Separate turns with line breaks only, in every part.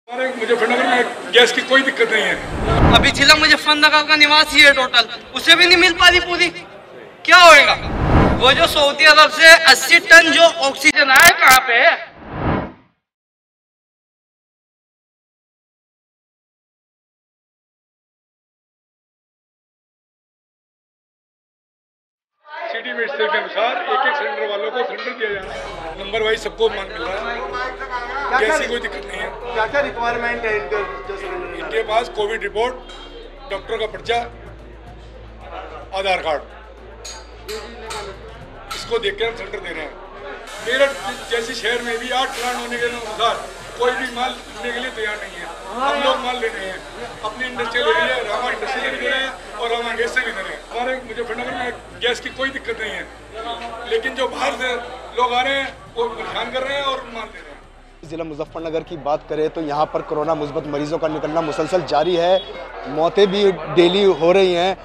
मुजफ्फरनगर में गैस की कोई दिक्कत नहीं है।
अभी जिला मुजफ्फरनगर का निवासी है टोटल, उसे भी नहीं मिल पा रही पूरी। क्या होएगा? वो जो सऊदी अरब से 80 टन जो ऑक्सीजन आया कहाँ पे है?
सिटी मेडिसिन के अनुसार एक सिलेंडर वालों को सिलेंडर दिया जा रहा है, नंबर वाइज सबको मांग मिल रहा है। गैस की कोई दिक्कत नहीं है।
क्या क्या रिक्वायरमेंट है
इनके पास? कोविड रिपोर्ट, डॉक्टर का पर्चा, आधार कार्ड, इसको देख के हम सिलेंडर दे रहे हैं। मेरठ जैसे शहर में भी 8 प्लांट होने के अनुसार कोई भी माल लेने के लिए तैयार नहीं है। हम लोग माल ले रहे हैं, अपनी इंडस्ट्री ले रही है, रामा इंडस्ट्री से भी दे रहे हैं और रामा गैस से भी दे रहे हैं। हमारे मुजफ्फरनगर में गैस की कोई दिक्कत नहीं है, लेकिन जो बाहर से लोग आ रहे हैं वो परेशान कर रहे हैं और माल दे रहे हैं।
ज़िला मुजफ्फरनगर की बात करें तो यहाँ पर कोरोना मुस्बत मरीजों का निकलना मुसलसल जारी है। मौतें भी डेली हो रही हैं।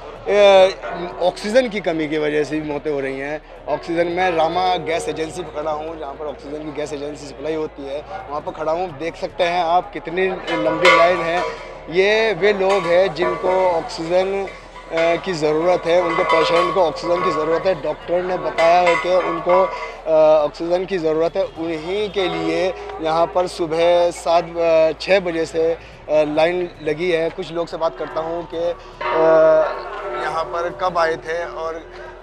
ऑक्सीजन की कमी की वजह से भी मौतें हो रही हैं। ऑक्सीजन में रामा गैस एजेंसी पर खड़ा हूँ, जहाँ पर ऑक्सीजन की गैस एजेंसी सप्लाई होती है, वहाँ पर खड़ा हूँ। देख सकते हैं आप कितनी लंबी लाइन है। ये वे लोग हैं जिनको ऑक्सीजन की ज़रूरत है, उनके पेशेंट को ऑक्सीजन की ज़रूरत है। डॉक्टर ने बताया है कि उनको ऑक्सीजन की ज़रूरत है। उन्हीं के लिए यहाँ पर सुबह 6 बजे से लाइन लगी है। कुछ लोग से बात करता हूँ कि यहाँ पर कब आए थे और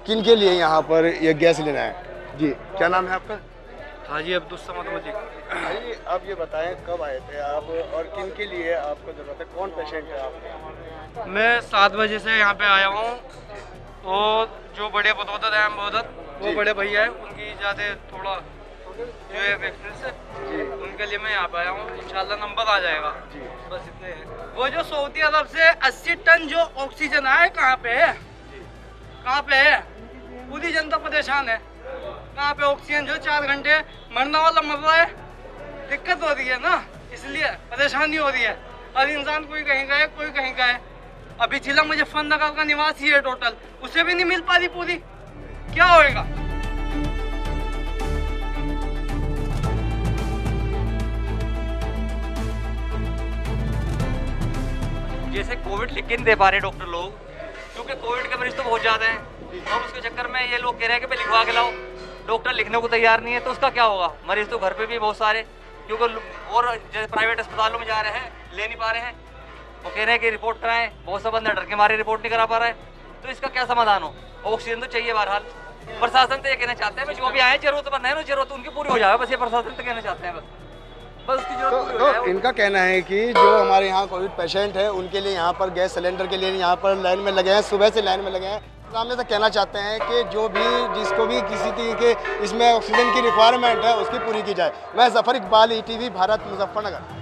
किन के लिए यहाँ पर ये गैस लेना है। जी, क्या नाम है आपका?
हाजी अब्दुल समद मलिक।
भाई आप ये बताएं कब आए थे आप और किन के लिए आपको ज़रूरत है, कौन पेशेंट है आप?
मैं 7 बजे से यहाँ पे आया हूँ और जो बड़े बदौदत है वो बड़े भैया है, उनकी ज़्यादा थोड़ा जो है वैक्सीन से उनके लिए मैं यहाँ पे आया हूँ। इंशाल्लाह नंबर आ जाएगा। बस इतने है। वो जो सऊदी अरब से 80 टन जो ऑक्सीजन आया कहाँ पे है? कहाँ पे है? पूरी जनता परेशान है। कहाँ पे ऑक्सीजन जो 4 घंटे मरने वाला मर रहा है। दिक्कत हो रही है ना, इसलिए परेशानी हो रही है। हर इंसान कोई कहीं का है, कोई कहीं का है। अभी जिला मुजफ्फरनगर का निवासी है टोटल, उसे भी नहीं मिल पा रही पूरी। क्या होएगा? जैसे कोविड लिख के नहीं दे पा रहे डॉक्टर लोग, क्योंकि कोविड के मरीज तो बहुत ज्यादा हैं। अब उसके चक्कर में ये लोग कह रहे हैं कि लिखवा के लाओ, डॉक्टर लिखने को तैयार नहीं है। तो उसका क्या होगा? मरीज तो घर पे भी बहुत सारे, क्योंकि और जैसे प्राइवेट अस्पतालों में जा रहे हैं, ले नहीं पा रहे हैं। वो कह रहे हैं कि रिपोर्ट कराएं, बहुत सा बंदा डर के मारे रिपोर्ट नहीं करा पा रहा है। तो इसका क्या समाधान हो? ऑक्सीजन तो चाहिए बहरहाल। प्रशासन तो ये कहना चाहते हैं जो भी आए जरूरत है ना, जरूरत उनकी पूरी हो जाए, बस ये प्रशासन तो कहना चाहते हैं। बस उसकी जरूरत
तो इनका कहना है कि जो हमारे यहाँ कोविड पेशेंट है उनके लिए यहाँ पर गैस सिलेंडर के लिए यहाँ पर लाइन में लगे हैं, सुबह से लाइन में लगे हैं। सामने से कहना चाहते हैं कि जो भी जिसको भी किसी तरीके इसमें ऑक्सीजन की रिक्वायरमेंट है उसकी पूरी की जाए। मैं जफर इकबाल, ETV भारत, मुजफ्फरनगर।